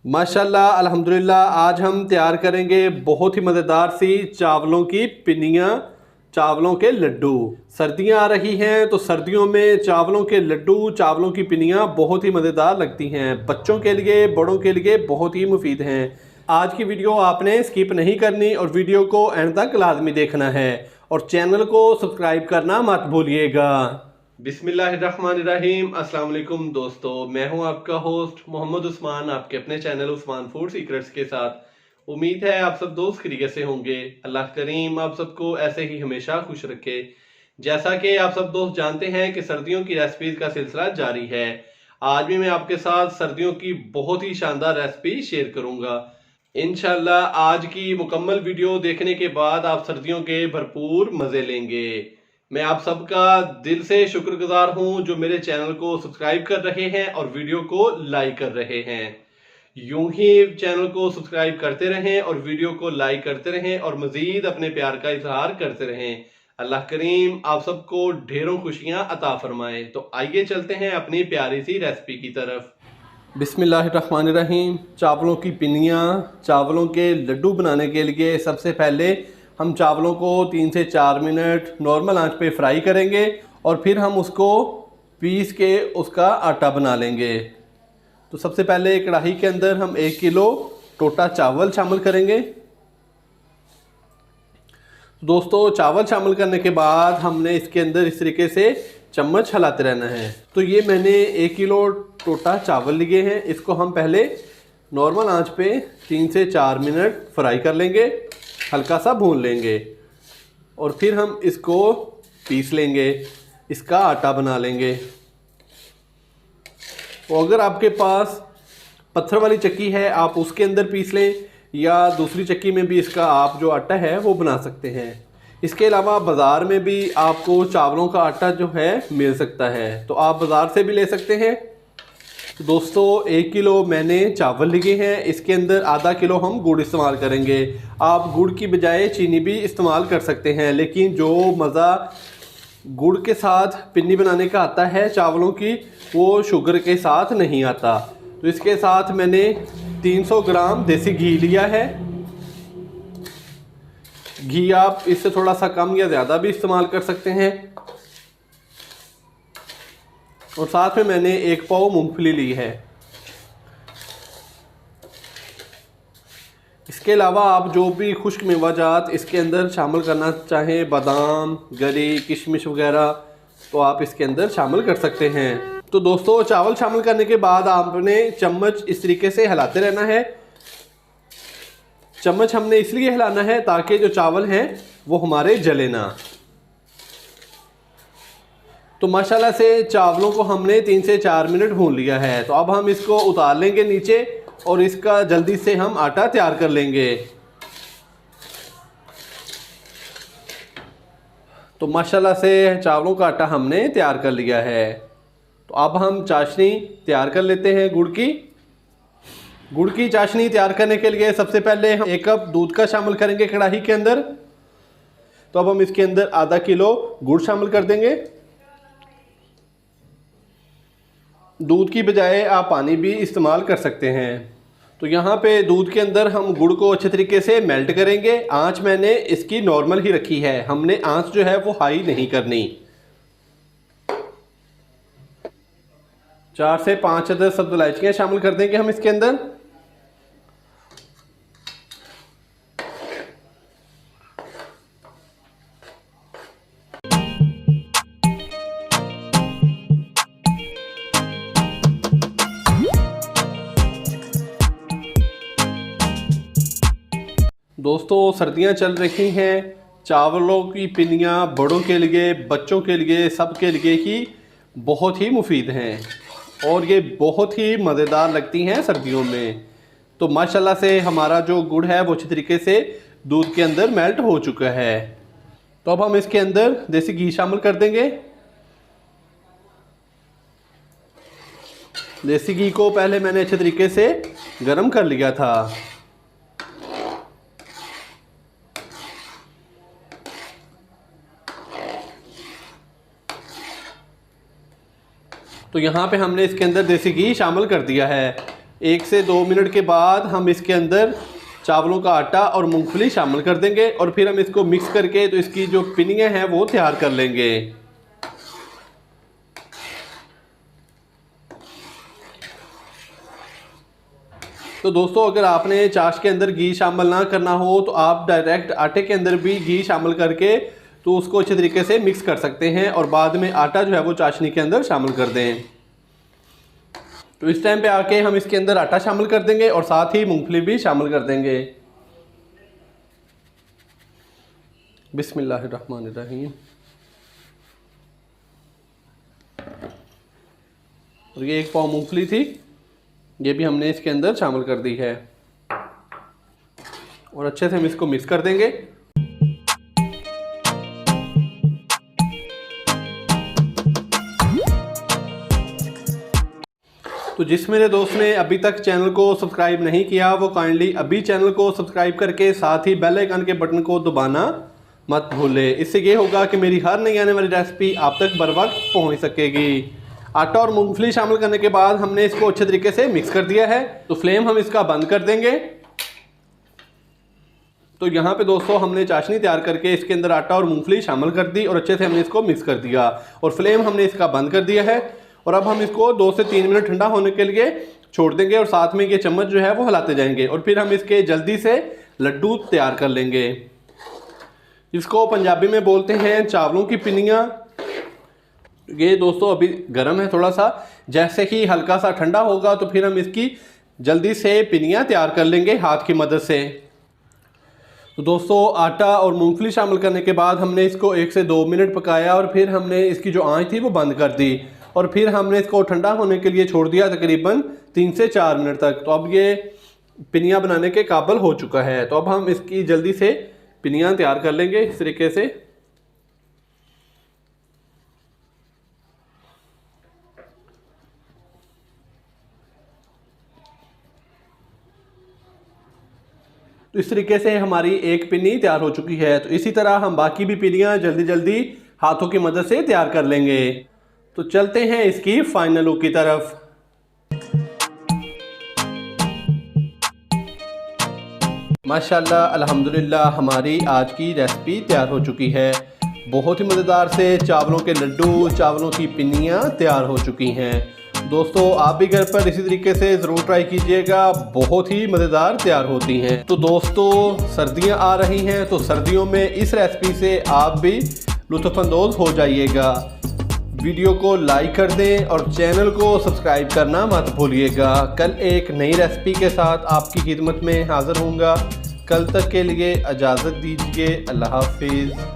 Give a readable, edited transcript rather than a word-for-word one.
माशाल्लाह अल्हम्दुलिल्लाह। आज हम तैयार करेंगे बहुत ही मज़ेदार सी चावलों की पिन्नियाँ, चावलों के लड्डू। सर्दियाँ आ रही हैं तो सर्दियों में चावलों के लड्डू, चावलों की पिन्नियाँ बहुत ही मज़ेदार लगती हैं। बच्चों के लिए, बड़ों के लिए बहुत ही मुफीद हैं। आज की वीडियो आपने स्किप नहीं करनी और वीडियो को एंड तक लाजमी देखना है और चैनल को सब्सक्राइब करना मत भूलिएगा। बिस्मिल्लाहिर्रहमानिर्रहीम। अस्सलाम वालेकुम दोस्तों, मैं हूं आपका होस्ट मोहम्मद उस्मान, आपके अपने चैनल उस्मान फूड सीक्रेट्स के साथ। उम्मीद है आप सब दोस्त खैरियत से होंगे। अल्लाह करीम आप सबको ऐसे ही हमेशा खुश रखे। जैसा कि आप सब दोस्त जानते हैं कि सर्दियों की रेसिपीज का सिलसिला जारी है। आज भी मैं आपके साथ सर्दियों की बहुत ही शानदार रेसिपी शेयर करूंगा। इंशाल्लाह आज की मुकम्मल वीडियो देखने के बाद आप सर्दियों के भरपूर मजे लेंगे। मैं आप सबका दिल से शुक्रगुजार हूं जो मेरे चैनल को सब्सक्राइब कर रहे हैं और वीडियो को लाइक कर रहे हैं। यूं ही चैनल को सब्सक्राइब करते रहें और वीडियो को लाइक करते रहें और मजीद अपने प्यार का इजहार करते रहें। अल्लाह करीम आप सबको ढेरों खुशियां अता फरमाए। तो आइए चलते हैं अपनी प्यारी सी रेसिपी की तरफ। बिस्मिल्लाहिर्रहमानिर्रहीम। चावलों की पिन्नियाँ, चावलों के लड्डू बनाने के लिए सबसे पहले हम चावलों को 3 से 4 मिनट नॉर्मल आंच पे फ्राई करेंगे और फिर हम उसको पीस के उसका आटा बना लेंगे। तो सबसे पहले कढ़ाई के अंदर हम 1 किलो टोटा चावल शामिल करेंगे। दोस्तों चावल शामिल करने के बाद हमने इसके अंदर इस तरीके से चम्मच हिलाते रहना है। तो ये मैंने 1 किलो टोटा चावल लिए हैं, इसको हम पहले नॉर्मल आंच पे 3 से 4 मिनट फ्राई कर लेंगे, हल्का सा भून लेंगे और फिर हम इसको पीस लेंगे, इसका आटा बना लेंगे। तो अगर आपके पास पत्थर वाली चक्की है आप उसके अंदर पीस लें या दूसरी चक्की में भी इसका आप जो आटा है वो बना सकते हैं। इसके अलावा बाज़ार में भी आपको चावलों का आटा जो है मिल सकता है, तो आप बाज़ार से भी ले सकते हैं। तो दोस्तों 1 किलो मैंने चावल लिए हैं, इसके अंदर आधा किलो हम गुड़ इस्तेमाल करेंगे। आप गुड़ की बजाय चीनी भी इस्तेमाल कर सकते हैं, लेकिन जो मज़ा गुड़ के साथ पिन्नी बनाने का आता है चावलों की वो शुगर के साथ नहीं आता। तो इसके साथ मैंने 300 ग्राम देसी घी लिया है। घी आप इससे थोड़ा सा कम या ज़्यादा भी इस्तेमाल कर सकते हैं। और साथ में मैंने 1 पाव मूंगफली ली है। इसके अलावा आप जो भी खुश्क मेवाजात इसके अंदर शामिल करना चाहें, बादाम, गरी, किशमिश वगैरह, तो आप इसके अंदर शामिल कर सकते हैं। तो दोस्तों चावल शामिल करने के बाद आपने चम्मच इस तरीके से हिलाते रहना है। चम्मच हमने इसलिए हिलाना है ताकि जो चावल हैं वो हमारे जले ना। तो माशाल्लाह से चावलों को हमने 3 से 4 मिनट भून लिया है। तो अब हम इसको उतार लेंगे नीचे और इसका जल्दी से हम आटा तैयार कर लेंगे। तो माशाल्लाह से चावलों का आटा हमने तैयार कर लिया है। तो अब हम चाशनी तैयार कर लेते हैं गुड़ की। गुड़ की चाशनी तैयार करने के लिए सबसे पहले हम 1 कप दूध का शामिल करेंगे कढ़ाई के अंदर। तो अब हम इसके अंदर आधा किलो गुड़ शामिल कर देंगे। दूध की बजाय आप पानी भी इस्तेमाल कर सकते हैं। तो यहाँ पे दूध के अंदर हम गुड़ को अच्छे तरीके से मेल्ट करेंगे। आंच मैंने इसकी नॉर्मल ही रखी है, हमने आंच जो है वो हाई नहीं करनी। 4 से 5 अदद सब्ज़ इलायचियाँ शामिल कर देंगे हम इसके अंदर। दोस्तों सर्दियां चल रही हैं, चावलों की पिन्नियाँ बड़ों के लिए, बच्चों के लिए, सब के लिए ही बहुत ही मुफीद हैं और ये बहुत ही मज़ेदार लगती हैं सर्दियों में। तो माशाल्लाह से हमारा जो गुड़ है वो अच्छी तरीके से दूध के अंदर मेल्ट हो चुका है। तो अब हम इसके अंदर देसी घी शामिल कर देंगे। देसी घी को पहले मैंने अच्छे तरीके से गर्म कर लिया था। तो यहाँ पे हमने इसके अंदर देसी घी शामिल कर दिया है। 1 से 2 मिनट के बाद हम इसके अंदर चावलों का आटा और मूंगफली शामिल कर देंगे और फिर हम इसको मिक्स करके तो इसकी जो पिनियाँ हैं वो तैयार कर लेंगे। तो दोस्तों अगर आपने चाश के अंदर घी शामिल ना करना हो तो आप डायरेक्ट आटे के अंदर भी घी शामिल करके तो उसको अच्छे तरीके से मिक्स कर सकते हैं और बाद में आटा जो है वो चाशनी के अंदर शामिल कर दें। तो इस टाइम पे आके हम इसके अंदर आटा शामिल कर देंगे और साथ ही मूंगफली भी शामिल कर देंगे। बिस्मिल्लाहिर्रहमानिर्रहीम। और ये 1 पाव मूंगफली थी, ये भी हमने इसके अंदर शामिल कर दी है और अच्छे से हम इसको मिक्स कर देंगे। तो जिस मेरे दोस्त ने अभी तक चैनल को सब्सक्राइब नहीं किया वो काइंडली अभी चैनल को सब्सक्राइब करके साथ ही बेल आइकन के बटन को दबाना मत भूले। इससे ये होगा कि मेरी हर नई आने वाली रेसिपी आप तक बर वक्त पहुँच सकेगी। आटा और मूंगफली शामिल करने के बाद हमने इसको अच्छे तरीके से मिक्स कर दिया है, तो फ्लेम हम इसका बंद कर देंगे। तो यहाँ पे दोस्तों हमने चाशनी तैयार करके इसके अंदर आटा और मूंगफली शामिल कर दी और अच्छे से हमने इसको मिक्स कर दिया और फ्लेम हमने इसका बंद कर दिया है। और अब हम इसको 2 से 3 मिनट ठंडा होने के लिए छोड़ देंगे और साथ में ये चम्मच जो है वो हिलाते जाएंगे और फिर हम इसके जल्दी से लड्डू तैयार कर लेंगे, जिसको पंजाबी में बोलते हैं चावलों की पिनियाँ। ये दोस्तों अभी गर्म है थोड़ा सा, जैसे ही हल्का सा ठंडा होगा तो फिर हम इसकी जल्दी से पिनियाँ तैयार कर लेंगे हाथ की मदद से। तो दोस्तों आटा और मूंगफली शामिल करने के बाद हमने इसको 1 से 2 मिनट पकाया और फिर हमने इसकी जो आंच थी वो बंद कर दी और फिर हमने इसको ठंडा होने के लिए छोड़ दिया तकरीबन 3 से 4 मिनट तक। तो अब ये पिनियाँ बनाने के काबिल हो चुका है। तो अब हम इसकी जल्दी से पिनियाँ तैयार कर लेंगे इस तरीके से। तो इस तरीके से हमारी एक पिन्नी तैयार हो चुकी है। तो इसी तरह हम बाकी भी पिनियाँ जल्दी जल्दी हाथों की मदद से तैयार कर लेंगे। तो चलते हैं इसकी फाइनल लुक की तरफ। माशाल्लाह अल्हम्दुलिल्लाह हमारी आज की रेसिपी तैयार हो चुकी है। बहुत ही मज़ेदार से चावलों के लड्डू, चावलों की पिन्नियाँ तैयार हो चुकी हैं। दोस्तों आप भी घर पर इसी तरीके से ज़रूर ट्राई कीजिएगा, बहुत ही मज़ेदार तैयार होती हैं। तो दोस्तों सर्दियां आ रही हैं तो सर्दियों में इस रेसिपी से आप भी लुत्फ़अंदोज़ हो जाइएगा। वीडियो को लाइक कर दें और चैनल को सब्सक्राइब करना मत भूलिएगा। कल एक नई रेसिपी के साथ आपकी खिदमत में हाज़िर होऊंगा। कल तक के लिए इजाज़त दीजिए। अल्लाह हाफिज़।